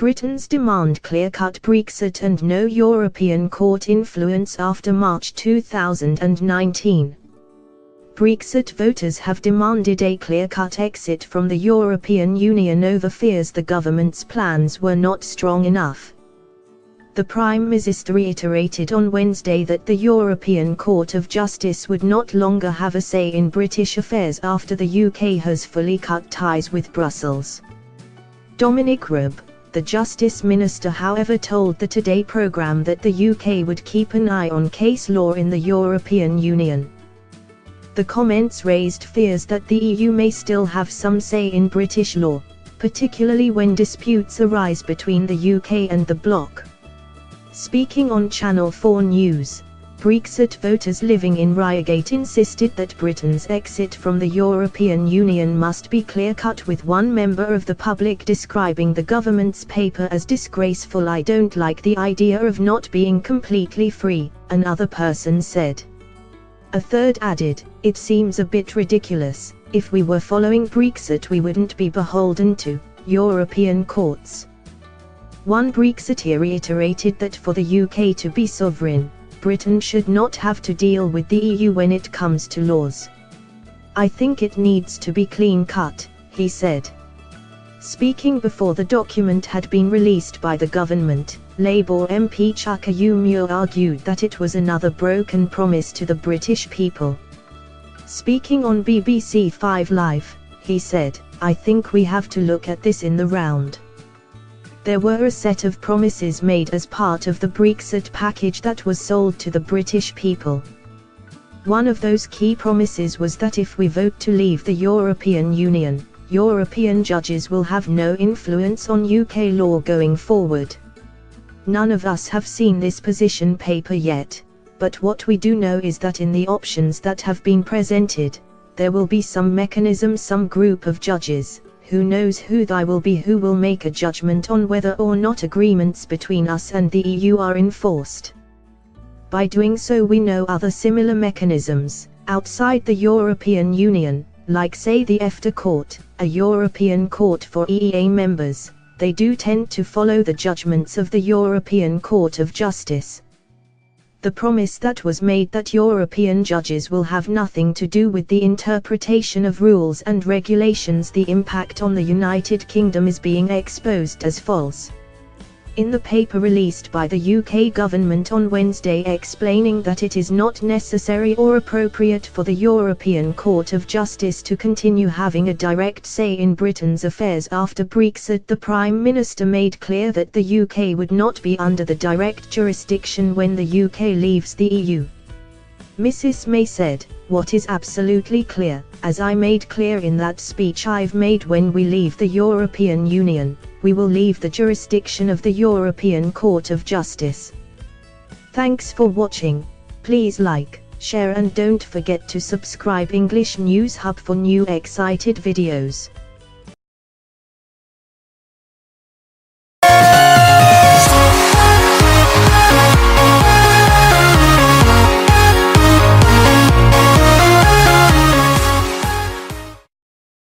Britons demand clear-cut Brexit and no European court influence after March 2019. Brexit voters have demanded a clear-cut exit from the European Union over fears the government's plans were not strong enough. The Prime Minister reiterated on Wednesday that the European Court of Justice would not longer have a say in British affairs after the UK has fully cut ties with Brussels. Dominic Raab, the Justice Minister, however, told the Today programme that the UK would keep an eye on case law in the European Union. The comments raised fears that the EU may still have some say in British law, particularly when disputes arise between the UK and the bloc. Speaking on Channel 4 News, Brexit voters living in Reigate insisted that Britain's exit from the European Union must be clear-cut, with one member of the public describing the government's paper as disgraceful. "I don't like the idea of not being completely free," another person said. A third added, "It seems a bit ridiculous. If we were following Brexit, we wouldn't be beholden to European courts." One Brexiteer reiterated that for the UK to be sovereign, Britain should not have to deal with the EU when it comes to laws. "I think it needs to be clean-cut," he said. Speaking before the document had been released by the government, Labour MP Chuka Umunna argued that it was another broken promise to the British people. Speaking on BBC 5 Live, he said, "I think we have to look at this in the round. There were a set of promises made as part of the Brexit package that was sold to the British people. One of those key promises was that if we vote to leave the European Union, European judges will have no influence on UK law going forward. None of us have seen this position paper yet, but what we do know is that in the options that have been presented, there will be some mechanism, some group of judges, who knows who they will be, who will make a judgment on whether or not agreements between us and the EU are enforced. By doing so, we know other similar mechanisms, outside the European Union, like say the EFTA Court, a European court for EEA members. They do tend to follow the judgments of the European Court of Justice. The promise that was made that European judges will have nothing to do with the interpretation of rules and regulations, the impact on the United Kingdom, is being exposed as false. In the paper released by the UK government on Wednesday explaining that it is not necessary or appropriate for the European Court of Justice to continue having a direct say in Britain's affairs after Brexit, the Prime Minister made clear that the UK would not be under the direct jurisdiction when the UK leaves the EU. Mrs May said, "What is absolutely clear, as I made clear in that speech I've made, when we leave the European Union, we will leave the jurisdiction of the European Court of Justice." Thanks for watching. Please like, share and don't forget to subscribe English News Hub for new excited videos.